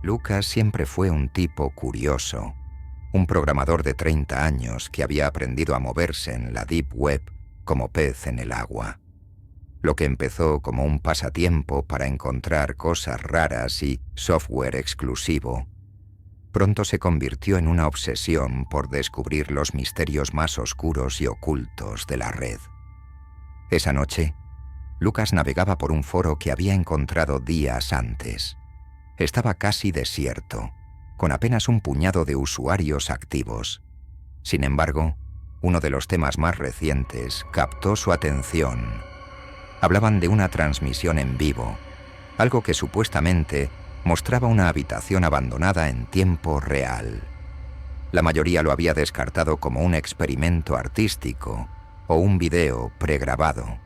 Lucas siempre fue un tipo curioso, un programador de 30 años que había aprendido a moverse en la Deep Web como pez en el agua. Lo que empezó como un pasatiempo para encontrar cosas raras y software exclusivo, pronto se convirtió en una obsesión por descubrir los misterios más oscuros y ocultos de la red. Esa noche, Lucas navegaba por un foro que había encontrado días antes. Estaba casi desierto, con apenas un puñado de usuarios activos. Sin embargo, uno de los temas más recientes captó su atención. Hablaban de una transmisión en vivo, algo que supuestamente mostraba una habitación abandonada en tiempo real. La mayoría lo había descartado como un experimento artístico o un video pregrabado,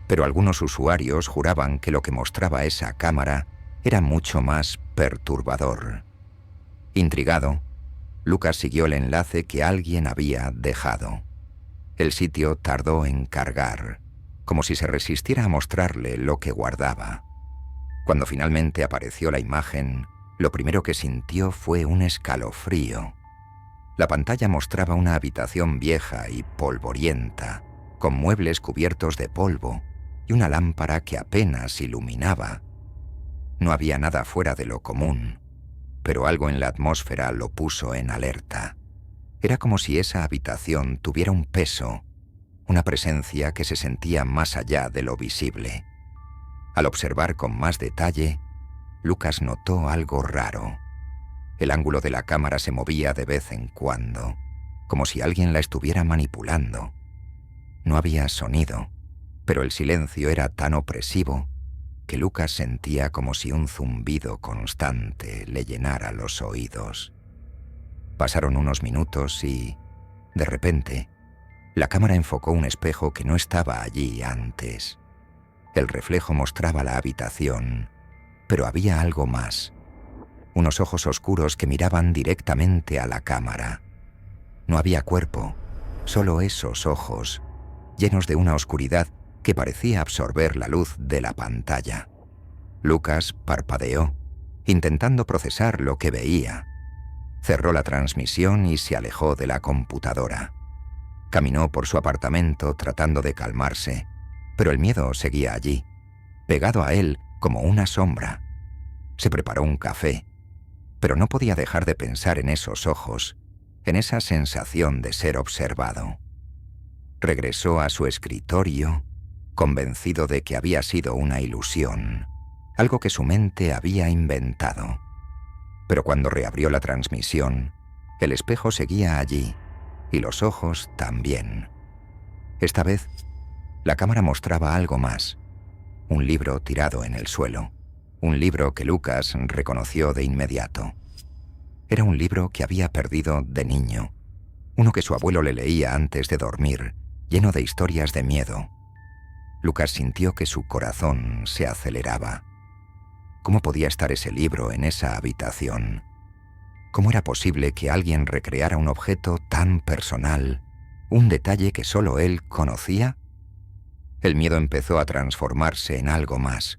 pero algunos usuarios juraban que lo que mostraba esa cámara era mucho más perturbador. Intrigado, Lucas siguió el enlace que alguien había dejado. El sitio tardó en cargar, como si se resistiera a mostrarle lo que guardaba. Cuando finalmente apareció la imagen, lo primero que sintió fue un escalofrío. La pantalla mostraba una habitación vieja y polvorienta, con muebles cubiertos de polvo y una lámpara que apenas iluminaba. No había nada fuera de lo común, pero algo en la atmósfera lo puso en alerta. Era como si esa habitación tuviera un peso, una presencia que se sentía más allá de lo visible. Al observar con más detalle, Lucas notó algo raro. El ángulo de la cámara se movía de vez en cuando, como si alguien la estuviera manipulando. No había sonido, pero el silencio era tan opresivo que Lucas sentía como si un zumbido constante le llenara los oídos. Pasaron unos minutos y, de repente, la cámara enfocó un espejo que no estaba allí antes. El reflejo mostraba la habitación, pero había algo más. Unos ojos oscuros que miraban directamente a la cámara. No había cuerpo, solo esos ojos, llenos de una oscuridad que parecía absorber la luz de la pantalla. Lucas parpadeó, intentando procesar lo que veía. Cerró la transmisión y se alejó de la computadora. Caminó por su apartamento tratando de calmarse, pero el miedo seguía allí, pegado a él como una sombra. Se preparó un café, pero no podía dejar de pensar en esos ojos, en esa sensación de ser observado. Regresó a su escritorio, convencido de que había sido una ilusión, algo que su mente había inventado. Pero cuando reabrió la transmisión, el espejo seguía allí, y los ojos también. Esta vez, la cámara mostraba algo más, un libro tirado en el suelo, un libro que Lucas reconoció de inmediato. Era un libro que había perdido de niño, uno que su abuelo le leía antes de dormir, lleno de historias de miedo. Lucas sintió que su corazón se aceleraba. ¿Cómo podía estar ese libro en esa habitación? ¿Cómo era posible que alguien recreara un objeto tan personal, un detalle que solo él conocía? El miedo empezó a transformarse en algo más.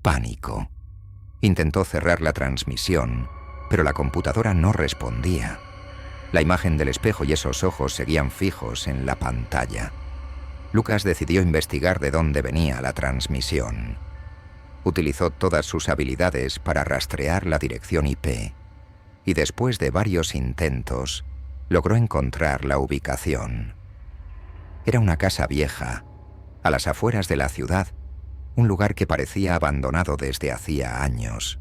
Pánico. Intentó cerrar la transmisión, pero la computadora no respondía. La imagen del espejo y esos ojos seguían fijos en la pantalla. Lucas decidió investigar de dónde venía la transmisión. Utilizó todas sus habilidades para rastrear la dirección IP, y después de varios intentos, logró encontrar la ubicación. Era una casa vieja, a las afueras de la ciudad, un lugar que parecía abandonado desde hacía años.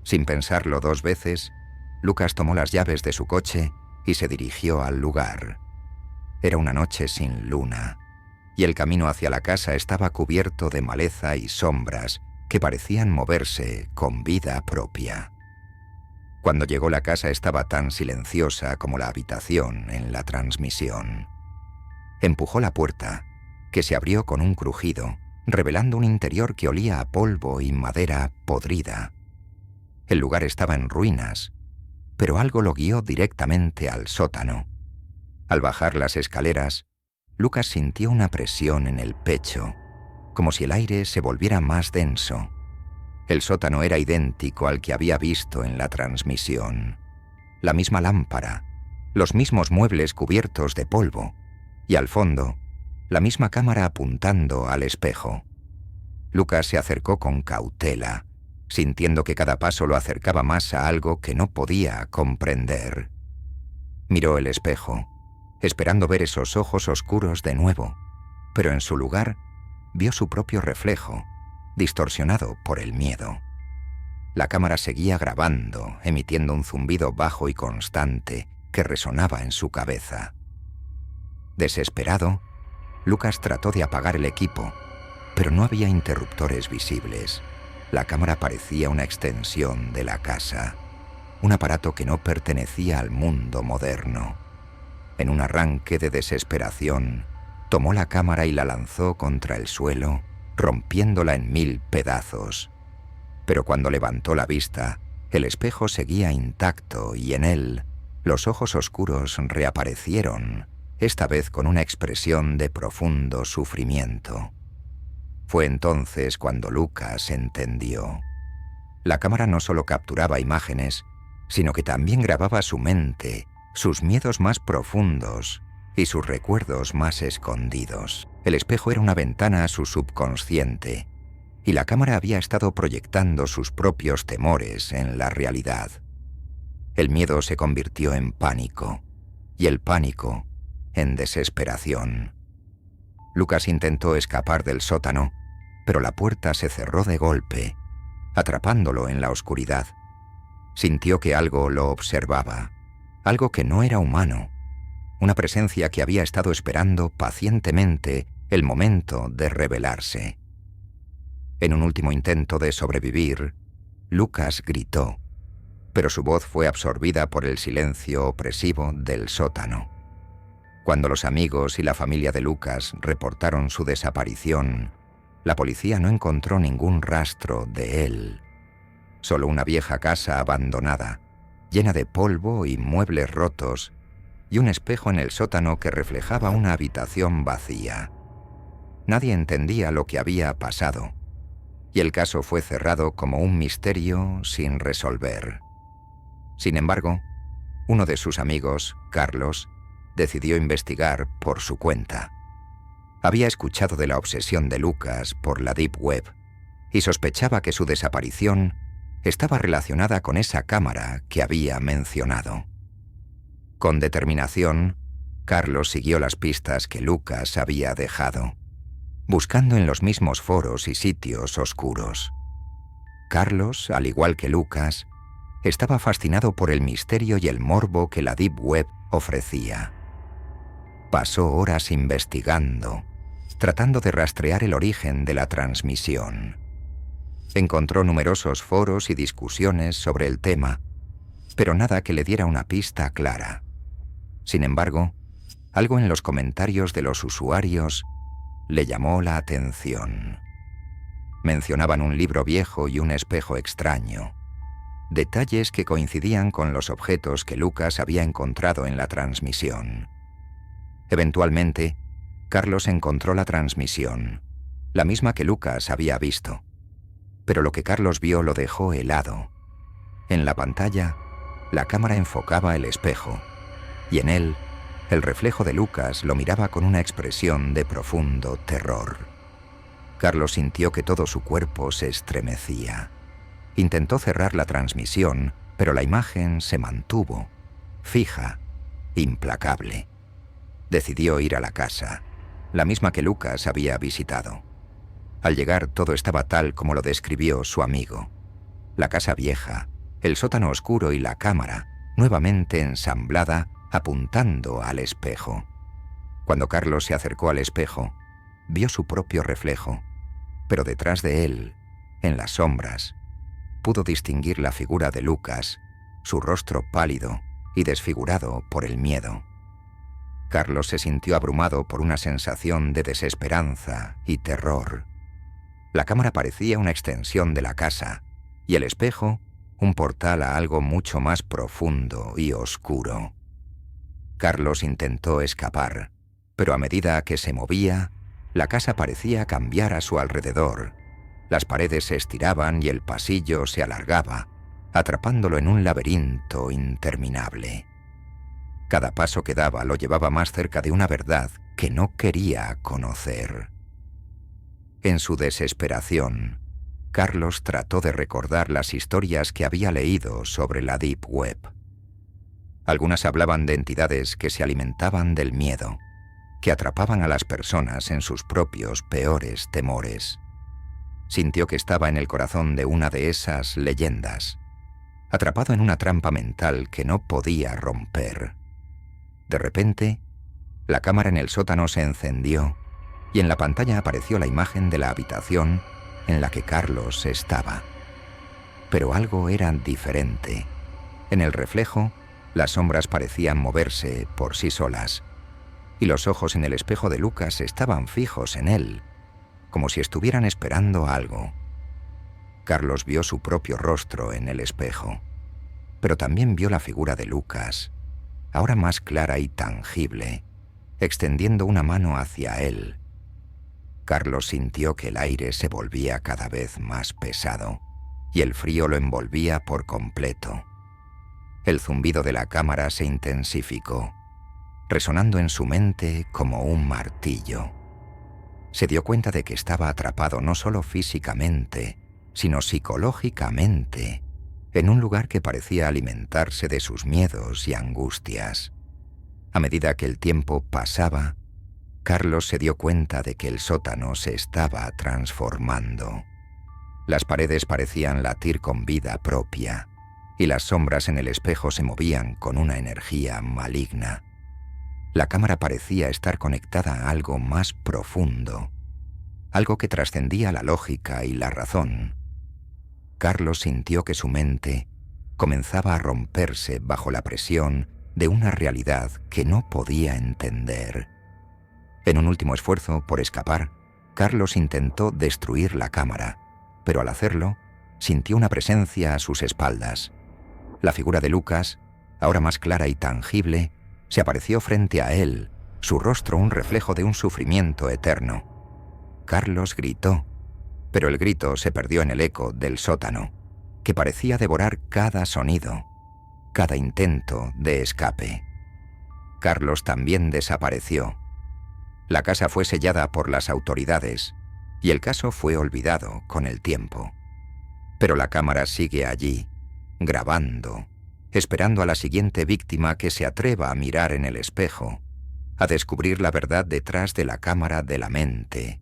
Sin pensarlo dos veces, Lucas tomó las llaves de su coche y se dirigió al lugar. Era una noche sin luna, y el camino hacia la casa estaba cubierto de maleza y sombras que parecían moverse con vida propia. Cuando llegó, la casa estaba tan silenciosa como la habitación en la transmisión. Empujó la puerta, que se abrió con un crujido, revelando un interior que olía a polvo y madera podrida. El lugar estaba en ruinas, pero algo lo guió directamente al sótano. Al bajar las escaleras, Lucas sintió una presión en el pecho, como si el aire se volviera más denso. El sótano era idéntico al que había visto en la transmisión. La misma lámpara, los mismos muebles cubiertos de polvo, y al fondo, la misma cámara apuntando al espejo. Lucas se acercó con cautela, sintiendo que cada paso lo acercaba más a algo que no podía comprender. Miró el espejo, esperando ver esos ojos oscuros de nuevo, pero en su lugar vio su propio reflejo, distorsionado por el miedo. La cámara seguía grabando, emitiendo un zumbido bajo y constante que resonaba en su cabeza. Desesperado, Lucas trató de apagar el equipo, pero no había interruptores visibles. La cámara parecía una extensión de la casa, un aparato que no pertenecía al mundo moderno. En un arranque de desesperación, tomó la cámara y la lanzó contra el suelo, rompiéndola en 1000 pedazos. Pero cuando levantó la vista, el espejo seguía intacto y en él, los ojos oscuros reaparecieron, esta vez con una expresión de profundo sufrimiento. Fue entonces cuando Lucas entendió. La cámara no solo capturaba imágenes, sino que también grababa su mente, sus miedos más profundos y sus recuerdos más escondidos. El espejo era una ventana a su subconsciente, y la cámara había estado proyectando sus propios temores en la realidad. El miedo se convirtió en pánico, y el pánico en desesperación. Lucas intentó escapar del sótano, pero la puerta se cerró de golpe, atrapándolo en la oscuridad. Sintió que algo lo observaba, algo que no era humano, una presencia que había estado esperando pacientemente el momento de revelarse. En un último intento de sobrevivir, Lucas gritó, pero su voz fue absorbida por el silencio opresivo del sótano. Cuando los amigos y la familia de Lucas reportaron su desaparición, la policía no encontró ningún rastro de él. Solo una vieja casa abandonada, llena de polvo y muebles rotos, y un espejo en el sótano que reflejaba una habitación vacía. Nadie entendía lo que había pasado, y el caso fue cerrado como un misterio sin resolver. Sin embargo, uno de sus amigos, Carlos, decidió investigar por su cuenta. Había escuchado de la obsesión de Lucas por la Deep Web y sospechaba que su desaparición estaba relacionada con esa cámara que había mencionado. Con determinación, Carlos siguió las pistas que Lucas había dejado, buscando en los mismos foros y sitios oscuros. Carlos, al igual que Lucas, estaba fascinado por el misterio y el morbo que la Deep Web ofrecía. Pasó horas investigando, tratando de rastrear el origen de la transmisión. Encontró numerosos foros y discusiones sobre el tema, pero nada que le diera una pista clara. Sin embargo, algo en los comentarios de los usuarios le llamó la atención. Mencionaban un libro viejo y un espejo extraño, detalles que coincidían con los objetos que Lucas había encontrado en la transmisión. Eventualmente, Carlos encontró la transmisión, la misma que Lucas había visto. Pero lo que Carlos vio lo dejó helado. En la pantalla, la cámara enfocaba el espejo, y en él, el reflejo de Lucas lo miraba con una expresión de profundo terror. Carlos sintió que todo su cuerpo se estremecía. Intentó cerrar la transmisión, pero la imagen se mantuvo, fija, implacable. Decidió ir a la casa, la misma que Lucas había visitado. Al llegar todo estaba tal como lo describió su amigo. La casa vieja, el sótano oscuro y la cámara, nuevamente ensamblada, apuntando al espejo. Cuando Carlos se acercó al espejo, vio su propio reflejo, pero detrás de él, en las sombras, pudo distinguir la figura de Lucas, su rostro pálido y desfigurado por el miedo. Carlos se sintió abrumado por una sensación de desesperanza y terror. La cámara parecía una extensión de la casa, y el espejo un portal a algo mucho más profundo y oscuro. Carlos intentó escapar, pero a medida que se movía, la casa parecía cambiar a su alrededor. Las paredes se estiraban y el pasillo se alargaba, atrapándolo en un laberinto interminable. Cada paso que daba lo llevaba más cerca de una verdad que no quería conocer. En su desesperación, Carlos trató de recordar las historias que había leído sobre la Deep Web. Algunas hablaban de entidades que se alimentaban del miedo, que atrapaban a las personas en sus propios peores temores. Sintió que estaba en el corazón de una de esas leyendas, atrapado en una trampa mental que no podía romper. De repente, la cámara en el sótano se encendió y en la pantalla apareció la imagen de la habitación en la que Carlos estaba. Pero algo era diferente. En el reflejo, las sombras parecían moverse por sí solas, y los ojos en el espejo de Lucas estaban fijos en él, como si estuvieran esperando algo. Carlos vio su propio rostro en el espejo, pero también vio la figura de Lucas, ahora más clara y tangible, extendiendo una mano hacia él. Carlos sintió que el aire se volvía cada vez más pesado y el frío lo envolvía por completo. El zumbido de la cámara se intensificó, resonando en su mente como un martillo. Se dio cuenta de que estaba atrapado no solo físicamente, sino psicológicamente, en un lugar que parecía alimentarse de sus miedos y angustias. A medida que el tiempo pasaba, Carlos se dio cuenta de que el sótano se estaba transformando. Las paredes parecían latir con vida propia, y las sombras en el espejo se movían con una energía maligna. La cámara parecía estar conectada a algo más profundo, algo que trascendía la lógica y la razón. Carlos sintió que su mente comenzaba a romperse bajo la presión de una realidad que no podía entender. En un último esfuerzo por escapar, Carlos intentó destruir la cámara, pero al hacerlo, sintió una presencia a sus espaldas. La figura de Lucas, ahora más clara y tangible, se apareció frente a él, su rostro un reflejo de un sufrimiento eterno. Carlos gritó, pero el grito se perdió en el eco del sótano, que parecía devorar cada sonido, cada intento de escape. Carlos también desapareció. La casa fue sellada por las autoridades y el caso fue olvidado con el tiempo. Pero la cámara sigue allí, grabando, esperando a la siguiente víctima que se atreva a mirar en el espejo, a descubrir la verdad detrás de la cámara de la mente,